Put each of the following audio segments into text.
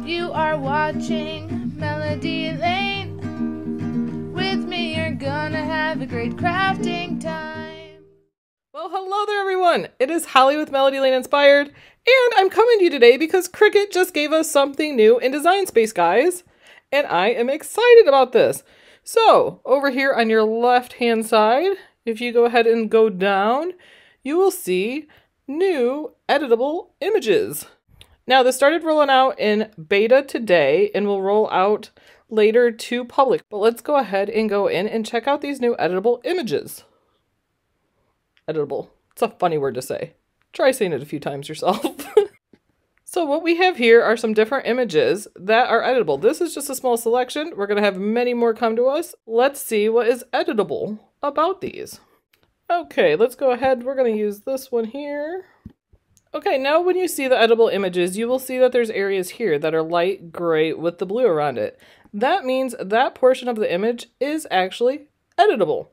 You are watching Melody Lane. With me, you're gonna have a great crafting time. Well, hello there, everyone. It is Holly with Melody Lane Inspired, and I'm coming to you today because Cricut just gave us something new in Design Space, guys, and I am excited about this. So, over here on your left-hand side, if you go ahead and go down, you will see new editable images. Now, this started rolling out in beta today and will roll out later to public. But let's go ahead and go in and check out these new editable images. Editable. It's a funny word to say. Try saying it a few times yourself. So what we have here are some different images that are editable. This is just a small selection. We're going to have many more come to us. Let's see what is editable about these. Okay, let's go ahead. We're going to use this one here. Okay, now when you see the editable images, you will see that there's areas here that are light gray with the blue around it. That means that portion of the image is actually editable.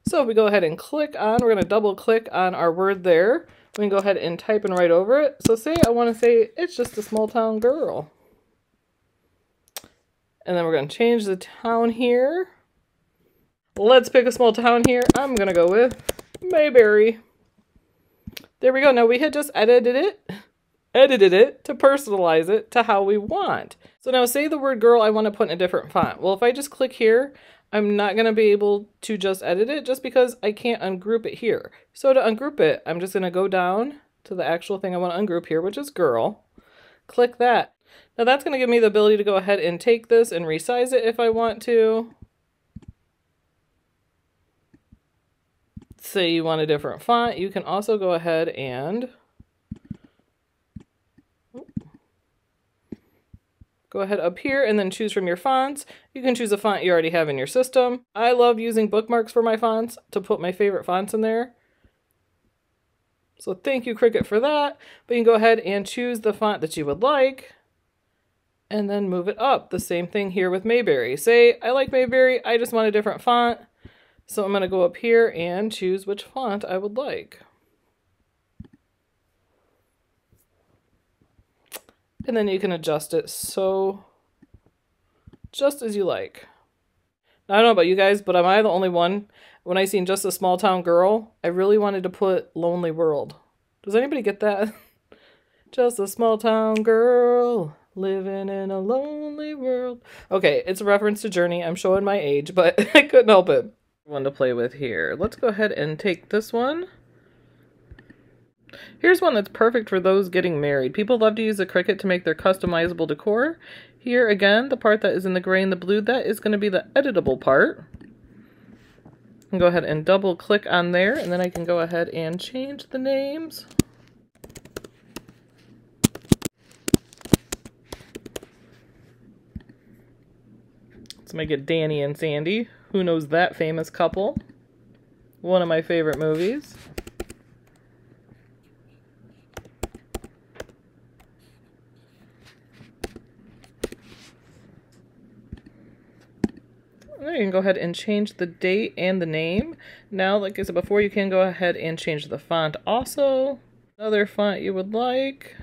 So if we go ahead and click on, we're going to double click on our word there. We can go ahead and type in right over it. So say I want to say it's just a small town girl. And then we're going to change the town here. Let's pick a small town here. I'm going to go with Mayberry. There we go. Now we had just edited it to personalize it to how we want. So now say the word girl I want to put in a different font. Well, if I just click here, I'm not going to be able to just edit it just because I can't ungroup it here. So to ungroup it, I'm just going to go down to the actual thing I want to ungroup here, which is girl. Click that. Now that's going to give me the ability to go ahead and take this and resize it if I want to. Say you want a different font, you can also go ahead and go ahead up here and then choose from your fonts. You can choose a font you already have in your system. I love using bookmarks for my fonts to put my favorite fonts in there. So thank you, Cricut, for that. But you can go ahead and choose the font that you would like and then move it up. The same thing here with Mayberry. Say I like Mayberry, I just want a different font. So I'm going to go up here and choose which font I would like. And then you can adjust it so just as you like. Now, I don't know about you guys, but am I the only one? When I seen just a small town girl, I really wanted to put Lonely World. Does anybody get that? Just a small town girl living in a lonely world. Okay, it's a reference to Journey. I'm showing my age, but I couldn't help it. One to play with here. Let's go ahead and take this one. Here's one that's perfect for those getting married. People love to use the Cricut to make their customizable decor. Here again, the part that is in the gray and the blue, that is going to be the editable part. And go ahead and double click on there, and then I can go ahead and change the names. Let's make it Danny and Sandy. Who knows that famous couple? One of my favorite movies. Now you can go ahead and change the date and the name. Now, like I said before, you can go ahead and change the font also. Another font you would like.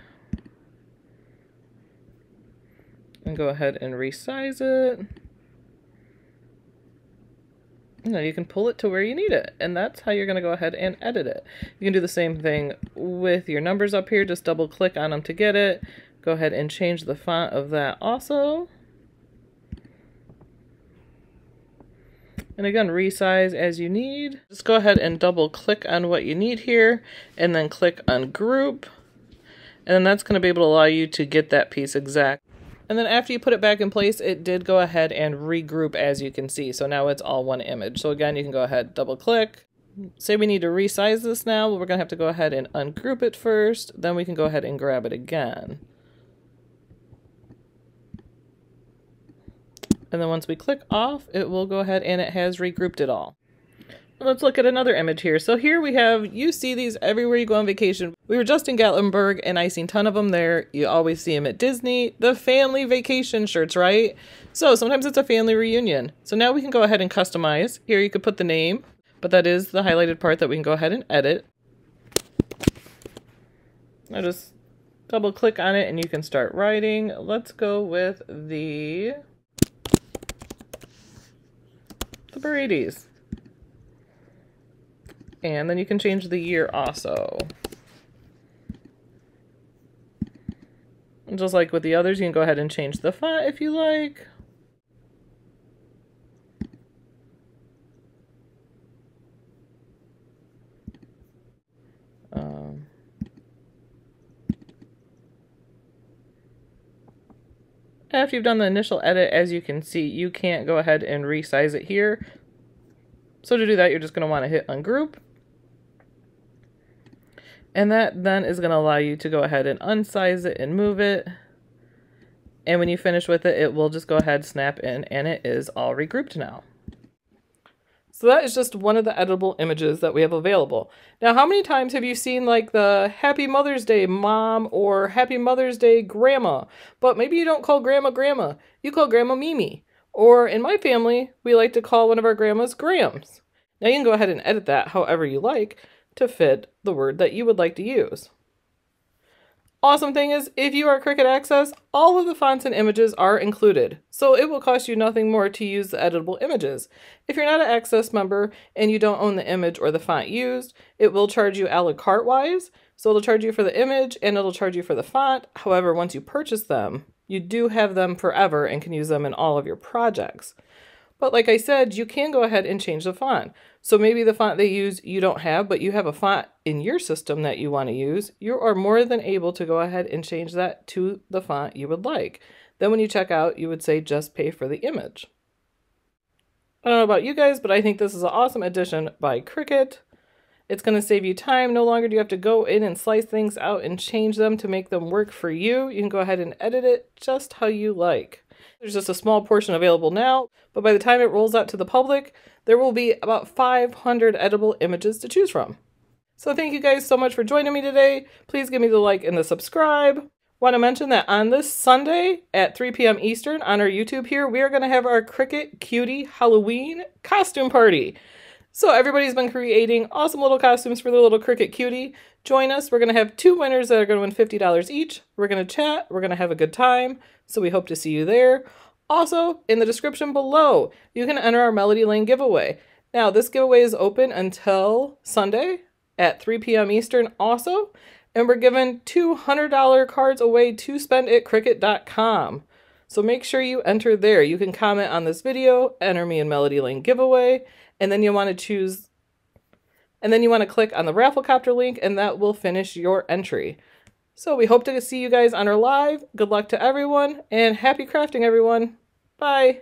And go ahead and resize it. Now you can pull it to where you need it, and that's how you're going to go ahead and edit it. You can do the same thing with your numbers up here. Just double click on them to get it. Go ahead and change the font of that also. And again, resize as you need. Just go ahead and double click on what you need here, and then click on group. And then that's going to be able to allow you to get that piece exact. And then after you put it back in place, it did go ahead and regroup, as you can see. So now it's all one image. So again, you can go ahead, double click. Say we need to resize this now. Well, we're going to have to go ahead and ungroup it first. Then we can go ahead and grab it again. And then once we click off, it will go ahead and it has regrouped it all. Let's look at another image here. So here we have, you see these everywhere you go on vacation. We were just in Gatlinburg and I seen a ton of them there. You always see them at Disney. The family vacation shirts, right? So sometimes it's a family reunion. So now we can go ahead and customize. Here you could put the name, but that is the highlighted part that we can go ahead and edit. I just double click on it and you can start writing. Let's go with the Brady's. And then you can change the year also. And just like with the others, you can go ahead and change the font if you like. After you've done the initial edit, as you can see, you can't go ahead and resize it here. So to do that, you're just going to want to hit ungroup. And that then is going to allow you to go ahead and unsize it and move it. And when you finish with it, it will just go ahead, snap in, and it is all regrouped now. So that is just one of the editable images that we have available. Now, how many times have you seen like the Happy Mother's Day Mom or Happy Mother's Day Grandma? But maybe you don't call Grandma Grandma, you call Grandma Mimi. Or in my family, we like to call one of our grandmas Grams. Now you can go ahead and edit that however you like to fit the word that you would like to use. Awesome thing is, if you are Cricut Access, all of the fonts and images are included, so it will cost you nothing more to use the editable images. If you're not an Access member and you don't own the image or the font used, it will charge you a la carte wise, so it'll charge you for the image and it'll charge you for the font. However, once you purchase them, you do have them forever and can use them in all of your projects. But like I said, you can go ahead and change the font. So maybe the font they use you don't have, but you have a font in your system that you want to use. You are more than able to go ahead and change that to the font you would like. Then when you check out, you would say just pay for the image. I don't know about you guys, but I think this is an awesome addition by Cricut. It's going to save you time. No longer do you have to go in and slice things out and change them to make them work for you. You can go ahead and edit it just how you like. There's just a small portion available now, but by the time it rolls out to the public, there will be about 500 editable images to choose from. So thank you guys so much for joining me today. Please give me the like and the subscribe. Want to mention that on this Sunday at 3 p.m. Eastern on our YouTube here, we are going to have our Cricut Cutie Halloween costume party. So everybody's been creating awesome little costumes for their little Cricut Cutie. Join us. We're going to have 2 winners that are going to win $50 each. We're going to chat. We're going to have a good time. So we hope to see you there. Also, in the description below, you can enter our Melody Lane giveaway. Now, this giveaway is open until Sunday at 3 p.m. Eastern also. And we're giving $200 cards away to spend at Cricut.com. So make sure you enter there. You can comment on this video, enter me in Melody Lane giveaway, and then you want to choose, and then you want to click on the Rafflecopter link, and that will finish your entry. So we hope to see you guys on our live. Good luck to everyone, and happy crafting, everyone. Bye.